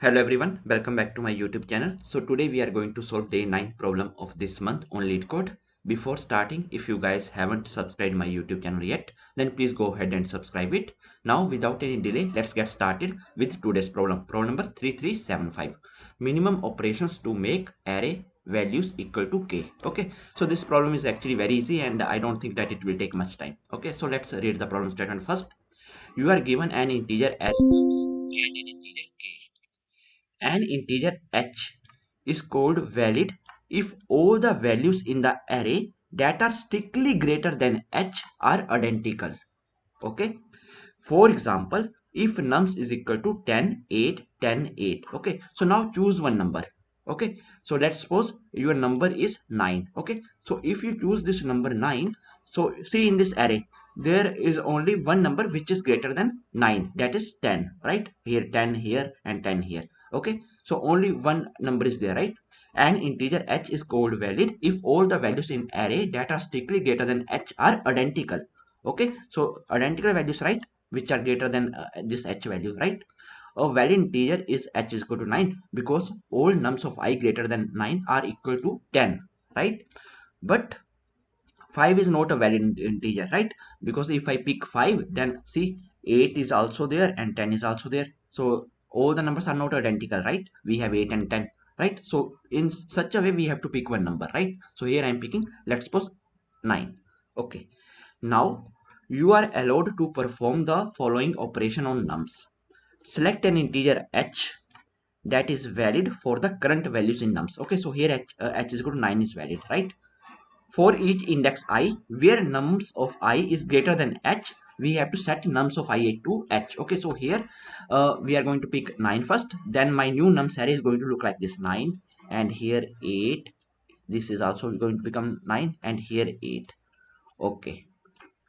Hello everyone, welcome back to my YouTube channel. So today we are going to solve day 9 problem of this month on LeetCode. Before starting, if you guys haven't subscribed my YouTube channel yet, then please go ahead and subscribe it. Now without any delay, let's get started with today's problem. Problem number 3375. Minimum operations to make array values equal to k. Okay, so this problem is actually very easy and I don't think that it will take much time. Okay, so let's read the problem statement first. You are given an integer array nums and an integer k. An integer h is called valid if all the values in the array that are strictly greater than h are identical. Okay. For example, if nums is equal to 10, 8, 10, 8. Okay. So now choose one number. Okay. So let's suppose your number is 9. Okay. So if you choose this number 9, so see in this array, there is only one number which is greater than 9. That is 10, right? Here 10 here and 10 here. Okay. So only one number is there, right? An integer h is called valid if all the values in array that are strictly greater than h are identical. Okay. So identical values, right? Which are greater than this h value, right? A valid integer is h is equal to 9 because all nums of I greater than 9 are equal to 10, right? But 5 is not a valid integer, right? Because if I pick 5, then see 8 is also there and 10 is also there. So all the numbers are not identical, right? We have 8 and 10, right? So in such a way, we have to pick one number, right? So here I am picking, let's suppose 9. Okay. Now you are allowed to perform the following operation on nums. Select an integer h that is valid for the current values in nums. Okay, so here h is equal to 9 is valid, right? For each index I, where nums of I is greater than h, we have to set nums of I to h. Okay, so here we are going to pick 9 first. Then my new nums array is going to look like this 9, and here 8. This is also going to become 9, and here 8. Okay,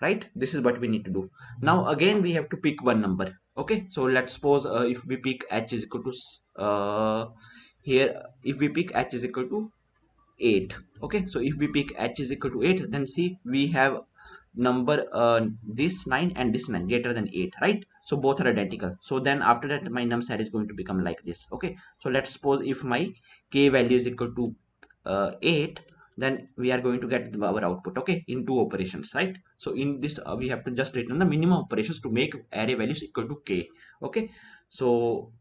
right? This is what we need to do. Now again we have to pick one number. Okay, so let's suppose if we pick h is equal to here, if we pick h is equal to 8. Okay, so if we pick h is equal to 8, then see we have number this 9 and this 9 greater than 8, right? So both are identical. So then after that my num set is going to become like this. Okay, so let's suppose if my k value is equal to 8, then we are going to get our output, okay, in two operations, right? So in this we have to just return the minimum operations to make array values equal to k. Okay, so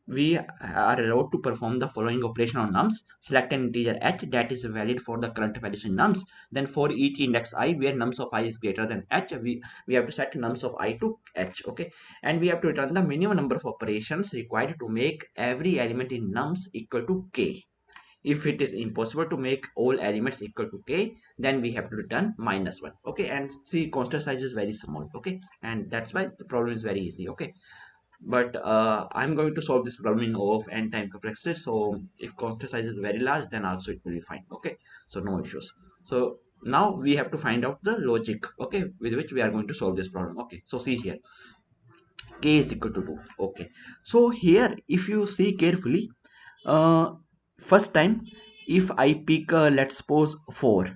we are allowed to perform the following operation on nums. Select an integer h that is valid for the current values in nums. Then for each index I, where nums of I is greater than h, we have to set nums of I to h. Okay, and we have to return the minimum number of operations required to make every element in nums equal to k. If it is impossible to make all elements equal to k, then we have to return -1. Okay, and see constant size is very small. Okay, and that's why the problem is very easy. Okay, but I'm going to solve this problem in O of n time complexity. So if constant size is very large, then also it will be fine. Okay, so no issues. So now we have to find out the logic, okay, with which we are going to solve this problem. Okay, so see here, k is equal to 2. Okay, so here if you see carefully, uh, first time if I pick let's suppose 4.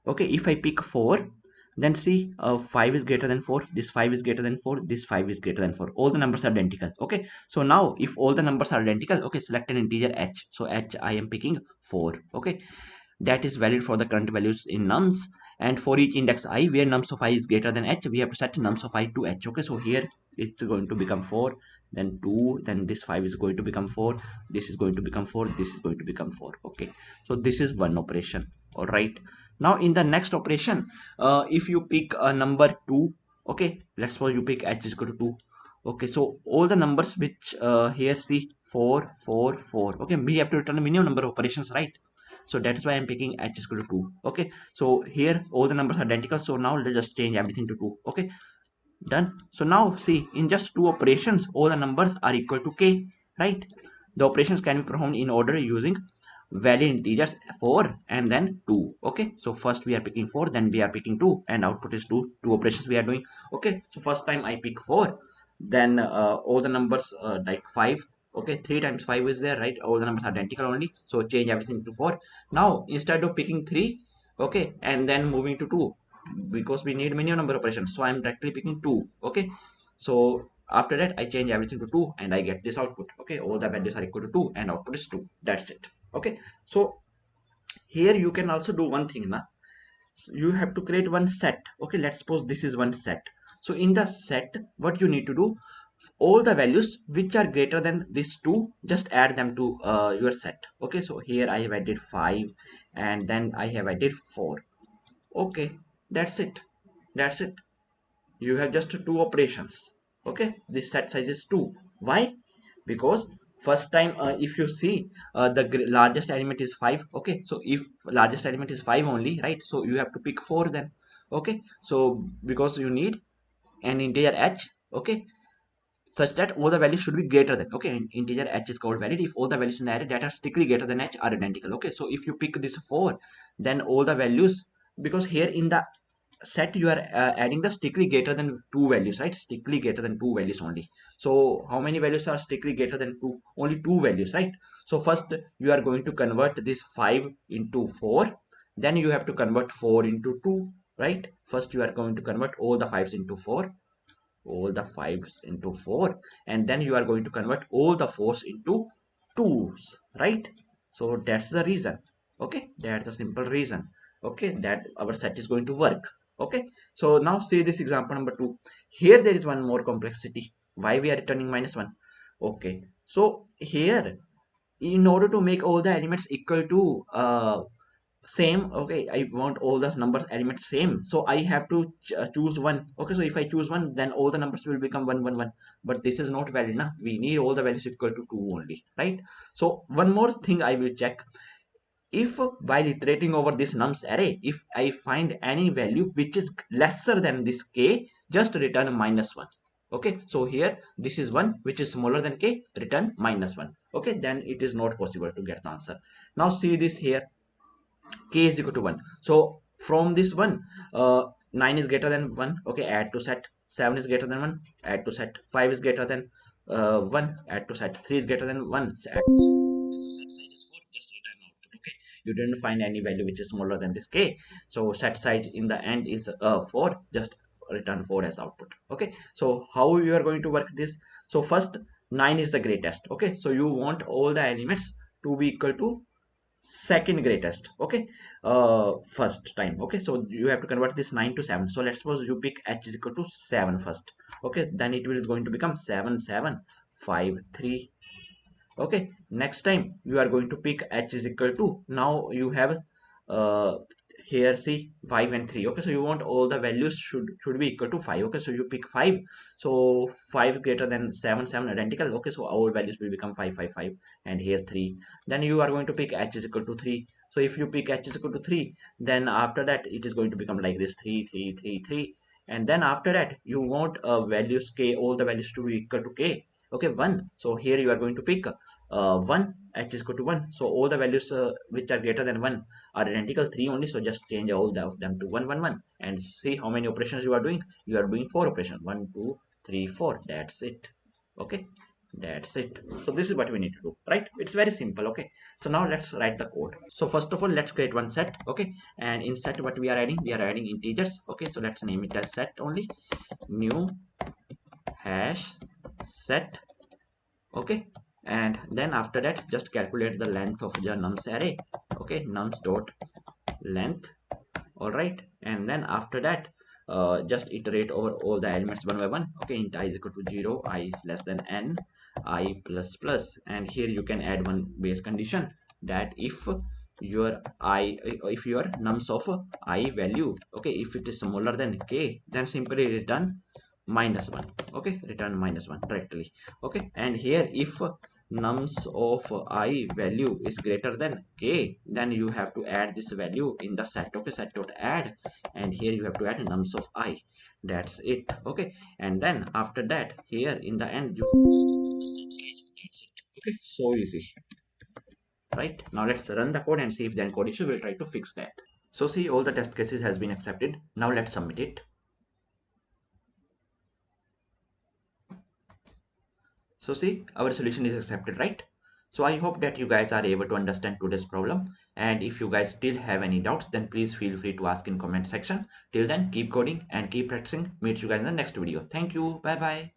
Okay, if I pick 4, then see 5 is greater than 4, this 5 is greater than 4, this 5 is greater than 4, all the numbers are identical. Okay, so now if all the numbers are identical, okay, select an integer h. So h I am picking 4. Okay, that is valid for the current values in nums, and for each index I, where nums of I is greater than h, we have to set nums of I to h. Okay, so here it's going to become 4, then 2, then this 5 is going to become 4, this is going to become 4, this is going to become 4. Okay, so this is one operation. All right, now in the next operation, if you pick a number 2, okay, let's suppose you pick h is equal to 2. Okay, so all the numbers which here see 4, 4, 4. Okay, we have to return a minimum number of operations, right? So that's why I'm picking h is equal to 2. Okay, so here all the numbers are identical, so now let's just change everything to 2. Okay, done. So now see, in just two operations all the numbers are equal to k, right? The operations can be performed in order using valid integers 4 and then 2. Okay, so first we are picking 4, then we are picking 2, and output is 2. Two operations we are doing. Okay, so first time I pick 4, then all the numbers like 5. Okay, 3 times 5 is there, right? All the numbers are identical only, so change everything to 4. Now instead of picking 3, okay, and then moving to 2, because we need minimum number of operations, so I'm directly picking 2. Okay, so after that I change everything to 2 and I get this output. Okay, all the values are equal to 2 and output is 2. That's it. Okay, so here you can also do one thing now. You have to create one set. Okay, let's suppose this is one set. So in the set, what you need to do, all the values which are greater than this 2, just add them to your set. Okay, so here I have added 5 and then I have added 4. Okay, that's it. That's it. You have just two operations. Okay, this set size is 2. Why? Because first time, if you see, the largest element is 5. Okay, so if largest element is 5 only, right, so you have to pick 4 then. Okay, so because you need an integer h, okay, such that all the values should be greater than, okay, integer h is called valid if all the values in the array that are strictly greater than h are identical. Okay, so if you pick this 4, then all the values, because here in the set you are adding the strictly greater than 2 values, right, strictly greater than 2 values only. So how many values are strictly greater than 2? Only 2 values, right? So first you are going to convert this 5 into 4, then you have to convert 4 into 2, right? First you are going to convert all the 5s into 4, all the 5s into 4, and then you are going to convert all the 4s into 2s, right? So that's the reason. Okay, that's the simple reason, okay, that our set is going to work. Okay, so now see this example number 2. Here there is one more complexity. Why we are returning -1? Okay, so here, in order to make all the elements equal to same, okay, I want all the numbers elements same, so I have to choose one. Okay, so if I choose one, then all the numbers will become 1 1 1, but this is not valid now. We need all the values equal to 2 only, right? So one more thing I will check. If while iterating over this nums array, if I find any value which is lesser than this k, just return -1. Okay, so here this is 1 which is smaller than k, return -1. Okay, then it is not possible to get the answer. Now see this here, k is equal to 1. So from this one, 9 is greater than 1. Okay, add to set. 7 is greater than 1, add to set. 5 is greater than 1, add to set. 3 is greater than 1, add to set. Okay, so set size is 4, just return output. Okay, you didn't find any value which is smaller than this k, so set size in the end is 4, just return 4 as output. Okay, so how you are going to work this? So first, 9 is the greatest. Okay, so you want all the elements to be equal to second greatest. Okay, first time. Okay, so you have to convert this 9 to 7. So let's suppose you pick h is equal to 7 first. Okay, then it will going to become 7 7 5 3. Okay, next time you are going to pick h is equal to, now you have uh here see 5 and 3. Okay, so you want all the values should be equal to 5. Okay, so you pick 5, so 5 greater than 7 7 identical. Okay, so our values will become 5 5 5, and here 3. Then you are going to pick h is equal to 3. So if you pick h is equal to 3, then after that it is going to become like this, 3 3 3 3. And then after that you want values k, all the values to be equal to k. Okay, 1. So here you are going to pick 1, h is equal to 1. So all the values which are greater than 1 are identical, 3 only. So just change all of them to 1 1 1, and see how many operations you are doing. You are doing 4 operations, 1 2 3 4. That's it. Okay, that's it. So this is what we need to do, right? It's very simple. Okay, so now let's write the code. So first of all, let's create one set. Okay, and in set what we are adding, we are adding integers. Okay, so let's name it as set only. New hash set. Okay, and then after that just calculate the length of the nums array. Okay, nums dot length. All right, and then after that just iterate over all the elements one by one. Okay, int I is equal to 0, I is less than n, I plus plus, and here you can add one base condition, that if your I, if your nums of I value, okay, if it is smaller than k, then simply return -1. Okay, return -1 directly. Okay, and here if nums of I value is greater than k, then you have to add this value in the set. Okay, set dot add, and here you have to add nums of I. That's it. Okay, and then after that here in the end you just enter the set size. That's it. Okay, so easy, right? Now let's run the code and see if the encode issue. Will try to fix that. So see, all the test cases has been accepted. Now let's submit it. So see, our solution is accepted, right? So I hope that you guys are able to understand today's problem. And if you guys still have any doubts, then please feel free to ask in comment section. Till then, keep coding and keep practicing. Meet you guys in the next video. Thank you. Bye bye.